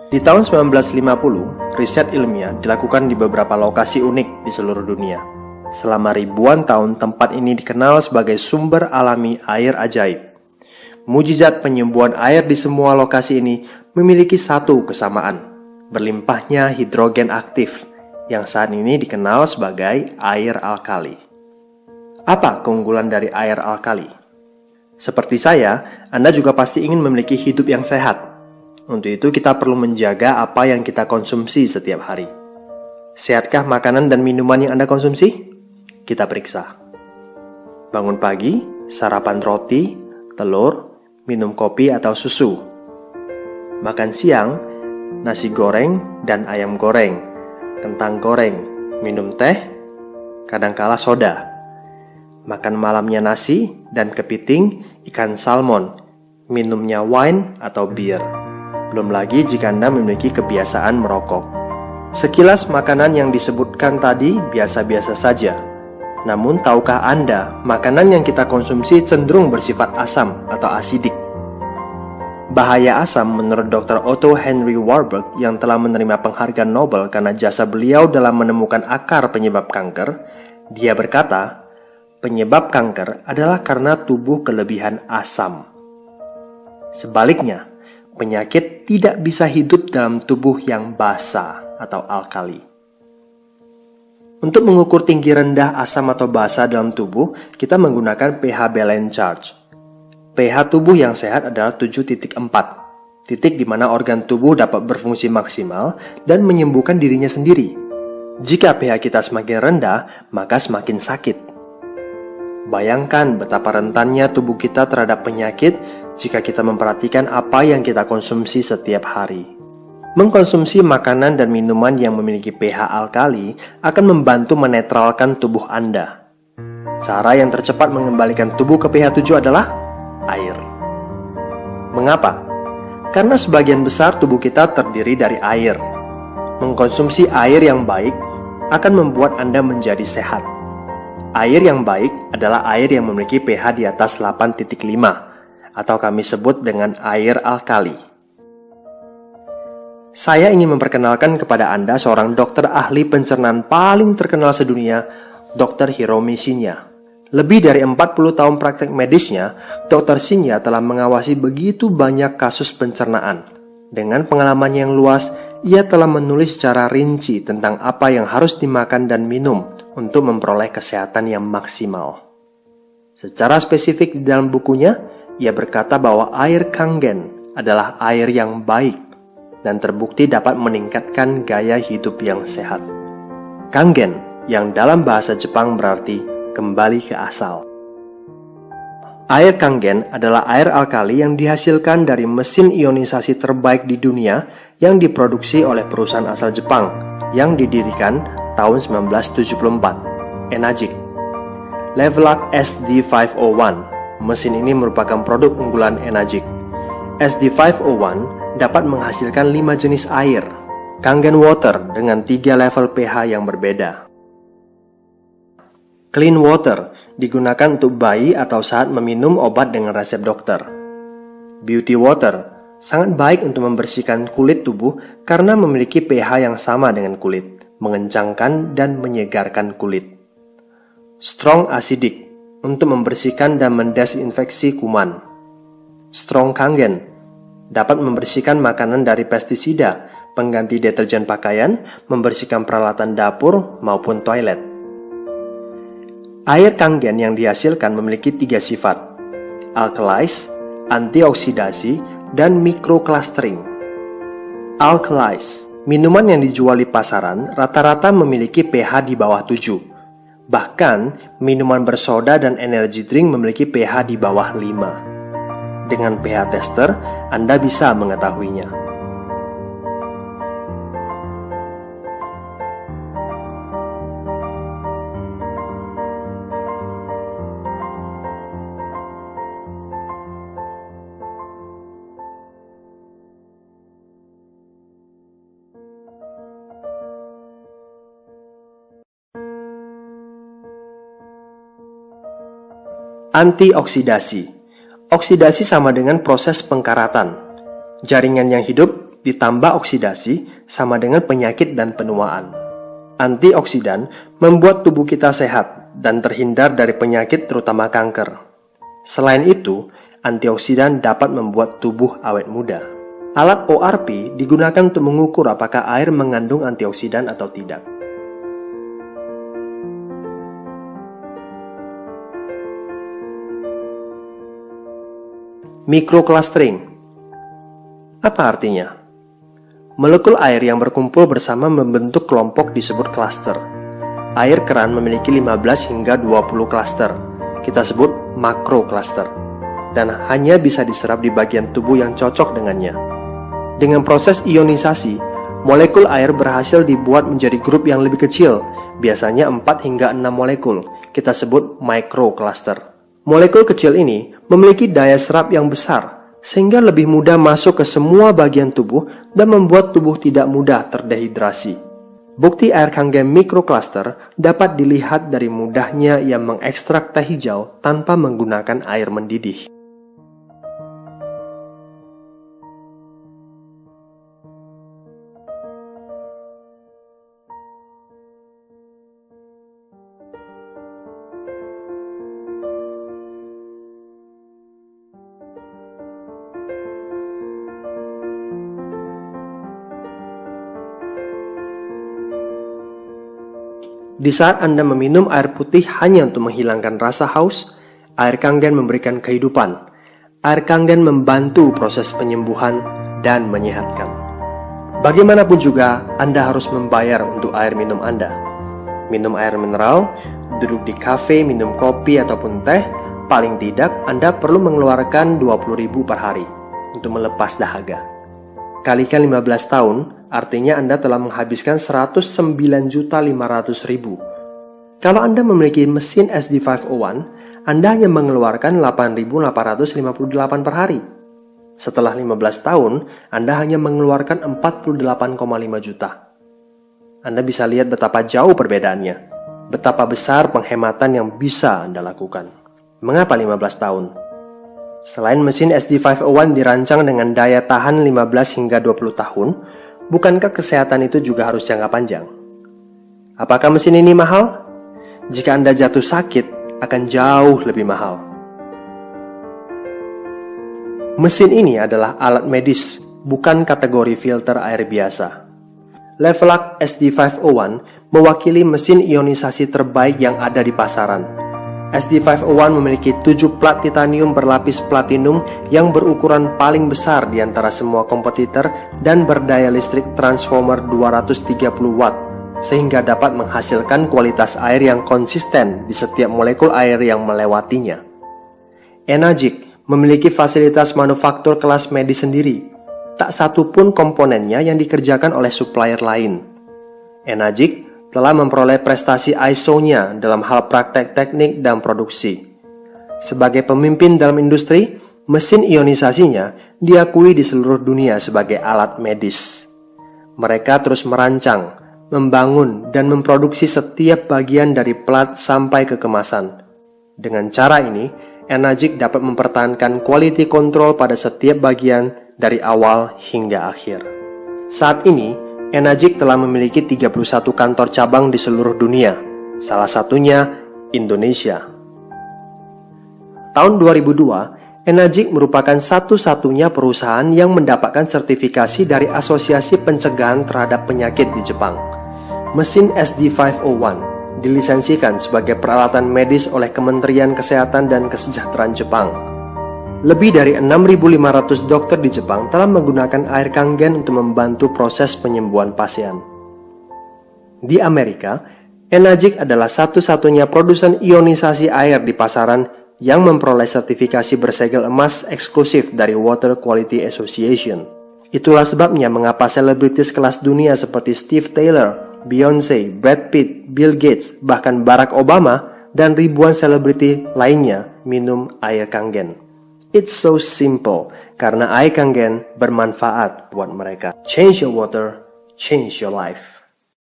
Di tahun 1950, riset ilmiah dilakukan di beberapa lokasi unik di seluruh dunia. Selama ribuan tahun, tempat ini dikenal sebagai sumber alami air ajaib. Mujizat penyembuhan air di semua lokasi ini memiliki satu kesamaan, berlimpahnya hidrogen aktif, yang saat ini dikenal sebagai air alkali. Apa keunggulan dari air alkali? Seperti saya, Anda juga pasti ingin memiliki hidup yang sehat. Untuk itu kita perlu menjaga apa yang kita konsumsi setiap hari. Sehatkah makanan dan minuman yang Anda konsumsi? Kita periksa. Bangun pagi, sarapan roti, telur, minum kopi atau susu. Makan siang, nasi goreng dan ayam goreng, kentang goreng, minum teh, kadangkala soda. Makan malamnya nasi dan kepiting, ikan salmon, minumnya wine atau bir. Belum lagi jika Anda memiliki kebiasaan merokok. Sekilas makanan yang disebutkan tadi biasa-biasa saja. Namun tahukah Anda, makanan yang kita konsumsi cenderung bersifat asam atau asidik? Bahaya asam menurut Dr. Otto Henry Warburg yang telah menerima penghargaan Nobel karena jasa beliau dalam menemukan akar penyebab kanker. Dia berkata, penyebab kanker adalah karena tubuh kelebihan asam. Sebaliknya, penyakit tidak bisa hidup dalam tubuh yang basa atau alkali. Untuk mengukur tinggi rendah asam atau basa dalam tubuh, kita menggunakan pH balance charge. pH tubuh yang sehat adalah 7.4, titik di mana organ tubuh dapat berfungsi maksimal dan menyembuhkan dirinya sendiri. Jika pH kita semakin rendah, maka semakin sakit. Bayangkan betapa rentannya tubuh kita terhadap penyakit jika kita memperhatikan apa yang kita konsumsi setiap hari. Mengkonsumsi makanan dan minuman yang memiliki pH alkali akan membantu menetralkan tubuh Anda. Cara yang tercepat mengembalikan tubuh ke pH 7 adalah air. Mengapa? Karena sebagian besar tubuh kita terdiri dari air. Mengkonsumsi air yang baik akan membuat Anda menjadi sehat. Air yang baik adalah air yang memiliki pH di atas 8.5 atau kami sebut dengan air alkali. Saya ingin memperkenalkan kepada Anda seorang dokter ahli pencernaan paling terkenal sedunia, Dr. Hiromi Shinya. Lebih dari 40 tahun praktek medisnya, Dr. Shinya telah mengawasi begitu banyak kasus pencernaan. Dengan pengalamannya yang luas, ia telah menulis secara rinci tentang apa yang harus dimakan dan minum untuk memperoleh kesehatan yang maksimal. Secara spesifik di dalam bukunya, ia berkata bahwa air Kangen adalah air yang baik dan terbukti dapat meningkatkan gaya hidup yang sehat. Kangen, yang dalam bahasa Jepang berarti kembali ke asal. Air Kangen adalah air alkali yang dihasilkan dari mesin ionisasi terbaik di dunia yang diproduksi oleh perusahaan asal Jepang yang didirikan tahun 1974, Enagic. Levelac SD501. Mesin ini merupakan produk unggulan Enagic. SD501 dapat menghasilkan 5 jenis air, Kangen Water dengan 3 level pH yang berbeda. Clean Water digunakan untuk bayi atau saat meminum obat dengan resep dokter. Beauty Water sangat baik untuk membersihkan kulit tubuh karena memiliki pH yang sama dengan kulit, mengencangkan dan menyegarkan kulit. Strong Acidic untuk membersihkan dan mendesinfeksi kuman. Strong Kangen dapat membersihkan makanan dari pestisida, pengganti deterjen pakaian, membersihkan peralatan dapur maupun toilet. Air Kangen yang dihasilkan memiliki 3 sifat: alkalize, antioksidasi, dan microclustering. Alkalize, minuman yang dijual di pasaran rata-rata memiliki pH di bawah 7. Bahkan, minuman bersoda dan energy drink memiliki pH di bawah 5. Dengan pH tester, Anda bisa mengetahuinya. Antioksidasi. Oksidasi sama dengan proses pengkaratan. Jaringan yang hidup ditambah oksidasi sama dengan penyakit dan penuaan. Antioksidan membuat tubuh kita sehat dan terhindar dari penyakit terutama kanker. Selain itu, antioksidan dapat membuat tubuh awet muda. Alat ORP digunakan untuk mengukur apakah air mengandung antioksidan atau tidak. Microclustering. Apa artinya? Molekul air yang berkumpul bersama membentuk kelompok disebut cluster. Air keran memiliki 15 hingga 20 cluster. Kita sebut makrocluster. Dan hanya bisa diserap di bagian tubuh yang cocok dengannya. Dengan proses ionisasi, molekul air berhasil dibuat menjadi grup yang lebih kecil, biasanya 4 hingga 6 molekul. Kita sebut microcluster. Molekul kecil ini memiliki daya serap yang besar, sehingga lebih mudah masuk ke semua bagian tubuh dan membuat tubuh tidak mudah terdehidrasi. Bukti air Kangen microcluster dapat dilihat dari mudahnya ia mengekstrak teh hijau tanpa menggunakan air mendidih. Di saat Anda meminum air putih hanya untuk menghilangkan rasa haus, air Kangen memberikan kehidupan. Air Kangen membantu proses penyembuhan dan menyehatkan. Bagaimanapun juga, Anda harus membayar untuk air minum Anda. Minum air mineral, duduk di kafe, minum kopi ataupun teh, paling tidak Anda perlu mengeluarkan 20.000 per hari untuk melepas dahaga. Kalikan 15 tahun, artinya Anda telah menghabiskan 109.500.000. Kalau Anda memiliki mesin SD501, Anda hanya mengeluarkan 8.858 per hari. Setelah 15 tahun, Anda hanya mengeluarkan 48,5 juta. Anda bisa lihat betapa jauh perbedaannya. Betapa besar penghematan yang bisa Anda lakukan. Mengapa 15 tahun? Selain mesin SD501 dirancang dengan daya tahan 15 hingga 20 tahun, bukankah kesehatan itu juga harus jangka panjang? Apakah mesin ini mahal? Jika Anda jatuh sakit, akan jauh lebih mahal. Mesin ini adalah alat medis, bukan kategori filter air biasa. Levelac SD501 mewakili mesin ionisasi terbaik yang ada di pasaran. SD501 memiliki 7 plat titanium berlapis platinum yang berukuran paling besar di antara semua kompetitor dan berdaya listrik transformer 230 watt, sehingga dapat menghasilkan kualitas air yang konsisten di setiap molekul air yang melewatinya. Enagic memiliki fasilitas manufaktur kelas medis sendiri. Tak satu pun komponennya yang dikerjakan oleh supplier lain. Enagic telah memperoleh prestasi ISO-nya dalam hal praktek teknik dan produksi. Sebagai pemimpin dalam industri, mesin ionisasinya diakui di seluruh dunia sebagai alat medis. Mereka terus merancang, membangun, dan memproduksi setiap bagian dari plat sampai ke kemasan. Dengan cara ini, Enagic dapat mempertahankan quality control pada setiap bagian dari awal hingga akhir. Saat ini, Enagic telah memiliki 31 kantor cabang di seluruh dunia, salah satunya Indonesia. Tahun 2002, Enagic merupakan satu-satunya perusahaan yang mendapatkan sertifikasi dari Asosiasi Pencegahan Terhadap Penyakit di Jepang. Mesin SD501 dilisensikan sebagai peralatan medis oleh Kementerian Kesehatan dan Kesejahteraan Jepang. Lebih dari 6.500 dokter di Jepang telah menggunakan air Kangen untuk membantu proses penyembuhan pasien. Di Amerika, Enagic adalah satu-satunya produsen ionisasi air di pasaran yang memperoleh sertifikasi bersegel emas eksklusif dari Water Quality Association. Itulah sebabnya mengapa selebritis kelas dunia seperti Steve Taylor, Beyonce, Brad Pitt, Bill Gates, bahkan Barack Obama, dan ribuan selebriti lainnya minum air Kangen. It's so simple, karena air Kangen bermanfaat buat mereka. Change your water, change your life.